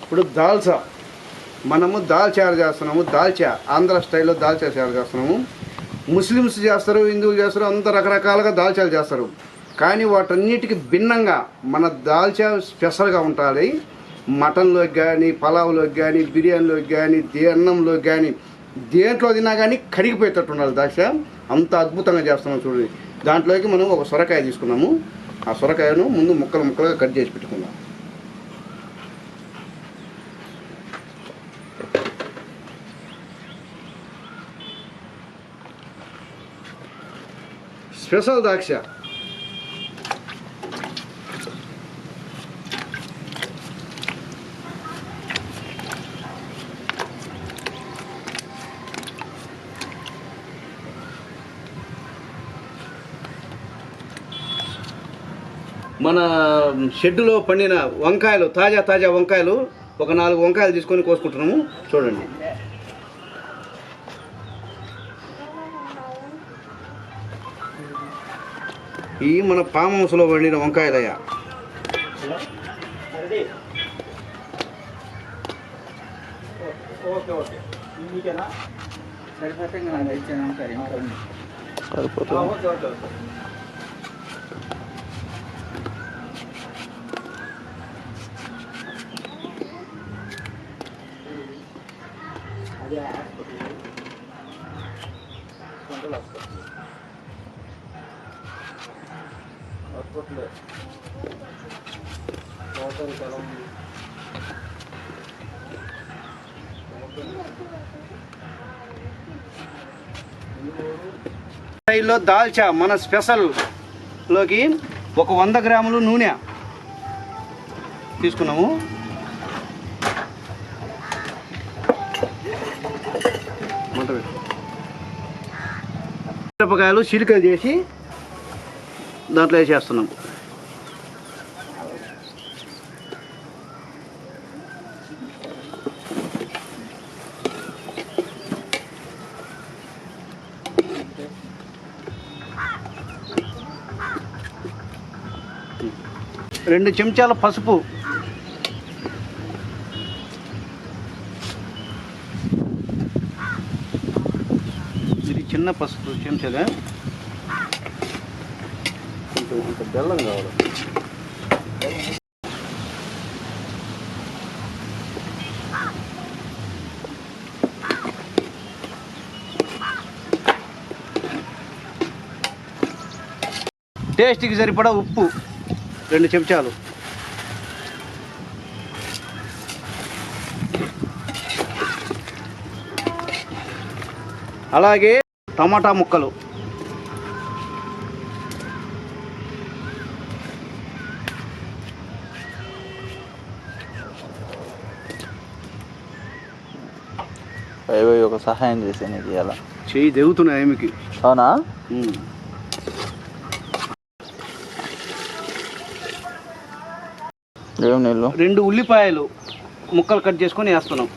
ఇప్పుడు దాల్చా మనము దాల్చా చేస్తున్నాము. దాల్చా ఆంధ్ర స్టైల్లో దాల్చా చేస్తున్నాము. ముస్లిమ్స్ చేస్తారు, హిందువులు చేస్తారు, అంత రకరకాలుగా దాల్చాలు చేస్తారు. కానీ వాటన్నిటికి భిన్నంగా మన దాల్చా స్పెషల్గా ఉంటుంది. మటన్లోకి కానీ, పలావ్లోకి కానీ, బిర్యానీలోకి కానీ, అన్నంలోకి కానీ, దేంట్లో తిన్నా కానీ కడిగిపోయేటట్టు ఉండాలి దాల్చా. అంత అద్భుతంగా చేస్తున్నాం చూడండి. దాంట్లోకి మనం ఒక సొరకాయ తీసుకున్నాము. ఆ సొరకాయను ముందు ముక్కలు ముక్కలుగా కట్ చేసి పెట్టుకుందాం. స్పెషల్ ద్రాక్ష మన షెడ్డులో పండిన వంకాయలు, తాజా వంకాయలు, ఒక 4 వంకాయలు తీసుకొని కోసుకుంటున్నాము. చూడండి, ఈ మన ఫామ్ హౌస్లో పండిన వంకాయలయ్యా. స్టైల్లో దాల్చా మన స్పెషల్లోకి ఒక 100 గ్రాములు నూనె తీసుకున్నాము. మిరపకాయలు చిలుకలు చేసి దాంట్లో వేసేస్తున్నాము. రెండు చెంచాల పసుపు, ఇది చిన్న పసుపు చెంచాలే. కొంచెం అంత బెల్లం కావాలి. టేస్ట్కి సరిపడా ఉప్పు 2 చెంచాలు. అలాగే టమాటా ముక్కలు, ఒక సహాయం చేసాను ఇవాళ. చెయ్యి దిగుతున్నాయి ఏమికి. అవునా? ఏం నీళ్ళు? 2 ఉల్లిపాయలు ముక్కలు కట్ చేసుకొని వేస్తున్నాం.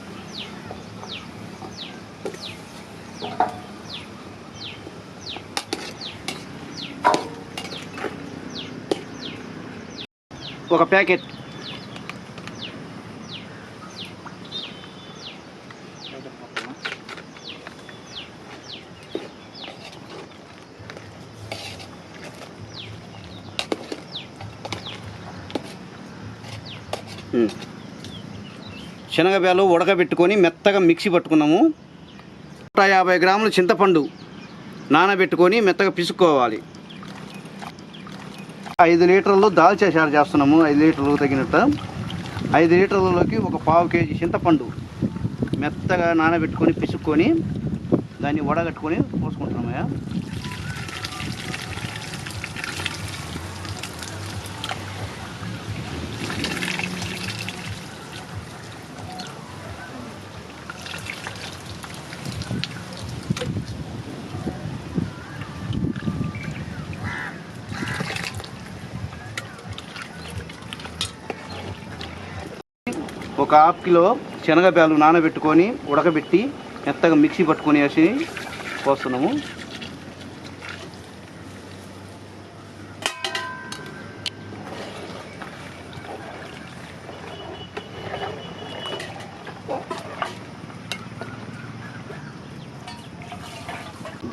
ఒక ప్యాకెట్ శనగబేలు ఉడకబెట్టుకొని మెత్తగా మిక్సీ పట్టుకున్నాము. 150 గ్రాములు చింతపండు నానబెట్టుకొని మెత్తగా పిసుక్కోవాలి. 5 లీటర్లు దాల్చా చారు చేస్తున్నాము. 5 లీటర్లు తగినట్టు 5 లీటర్లలోకి ఒక 1/2 కేజీ చింతపండు మెత్తగా నానబెట్టుకొని పిసుక్కొని దాన్ని వడగట్టుకొని పోసుకుంటున్నామయ్యా. ఒక 1/2 కిలో శనగబేలు నానబెట్టుకొని ఉడకబెట్టి మెత్తగా మిక్సీ పట్టుకొని వేసి పోస్తున్నాము.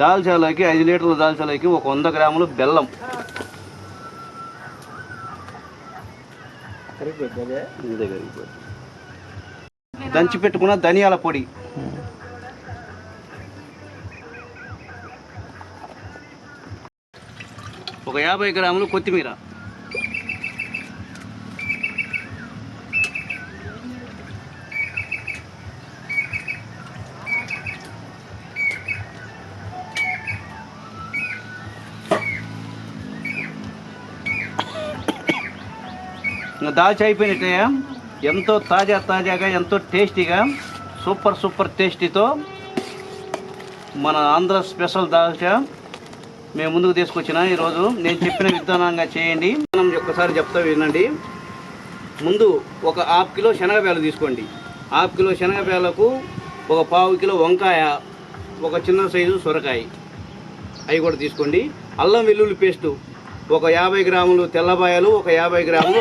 దాల్చాలోకి 5 లీటర్ల దాల్చాలోకి ఒక 100 గ్రాములు బెల్లం, దంచి పెట్టుకున్న ధనియాల పొడి, ఒక 50 గ్రాములు కొత్తిమీర, దాల్చి అయిపోయినట్టే ఎంతో తాజాగా ఎంతో టేస్టీగా సూపర్ టేస్టీతో మన ఆంధ్ర స్పెషల్ దాల్చా మేము ముందుకు తీసుకొచ్చిన ఈరోజు. నేను చెప్పిన విధానంగా చేయండి. మనం ఒక్కసారి చెప్తా వినండి. ముందు ఒక 1/2 కిలో శనగబేలు తీసుకోండి. 1/2 కిలో శనగబేలకు ఒక 1/4 కిలో వంకాయ, ఒక చిన్న సైజు సొరకాయ అవి కూడా తీసుకోండి. అల్లం వెల్లుల్లి పేస్టు ఒక 50 గ్రాములు తెల్లబాయలు, ఒక 50 గ్రాములు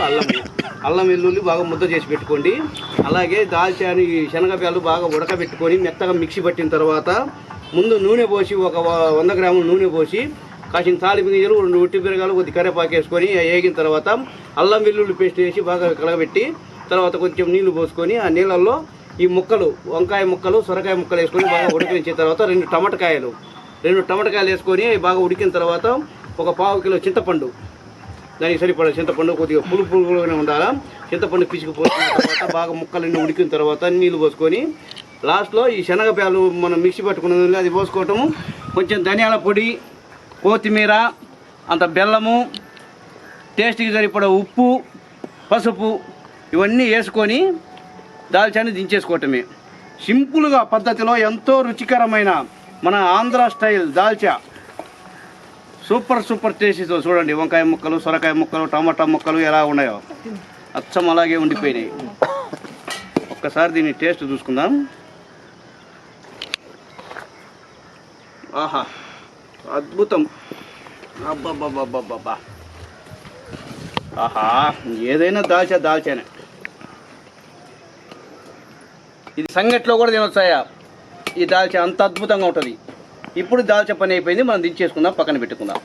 అల్లం వెల్లుల్లి బాగా ముద్ద చేసి పెట్టుకోండి. అలాగే దాల్చాని శనగబేలు బాగా ఉడకబెట్టుకొని మెత్తగా మిక్సీ పట్టిన తర్వాత ముందు నూనె పోసి ఒక 100 గ్రాములు నూనె పోసి కాసిన తాలింపు గింజలు 2 ఉట్టి మిరగాయలు కొద్ది కరివేపాకు వేసుకొని వేగిన తర్వాత అల్లం వెల్లుల్లి పేస్ట్ వేసి బాగా కలగబెట్టి తర్వాత కొంచెం నీళ్లు పోసుకొని ఆ నీళ్ళల్లో ఈ ముక్కలు వంకాయ ముక్కలు సొరకాయ ముక్కలు వేసుకొని బాగా ఉడికించిన తర్వాత 2 టమాటకాయలు వేసుకొని బాగా ఉడికిన తర్వాత ఒక 1/4 కిలో చింతపండు, దానికి సరిపడే చింతపండు కొద్దిగా పులుపులుగానే ఉండాలా. చింతపండు పిసికిపోసిన తర్వాత బాగా ముక్కలన్నీ ఉడికిన తర్వాత నీళ్ళు పోసుకొని లాస్ట్లో ఈ శనగపాలు మనం మిక్సీ పట్టుకున్నది అది పోసుకోవటము, కొంచెం ధనియాల పొడి, కొత్తిమీర, అంత బెల్లము, టేస్ట్కి సరిపడే ఉప్పు, పసుపు ఇవన్నీ వేసుకొని దాల్చాన్ని దించేసుకోవటమే. సింపుల్గా పద్ధతిలో ఎంతో రుచికరమైన మన ఆంధ్ర స్టైల్ దాల్చా సూపర్ టేస్టీతో చూడండి. వంకాయ ముక్కలు, సొరకాయ ముక్కలు, టమాటా ముక్కలు ఎలా ఉన్నాయో అచ్చం అలాగే ఉండిపోయినాయి. ఒక్కసారి దీన్ని టేస్ట్ చూసుకుందాం. ఆహా, అద్భుతం. అబ్బబ్బబ్బబ్బబ్బా, ఆహా, ఏదైనా దాల్చానే. ఇది సంగట్లో కూడా తినొచ్చాయా ఈ దాల్చా, అంత అద్భుతంగా ఉంటుంది. ఇప్పుడు దాల్చా పని అయిపోయింది, మనం దించేసుకుందాం, పక్కన పెట్టుకుందాం.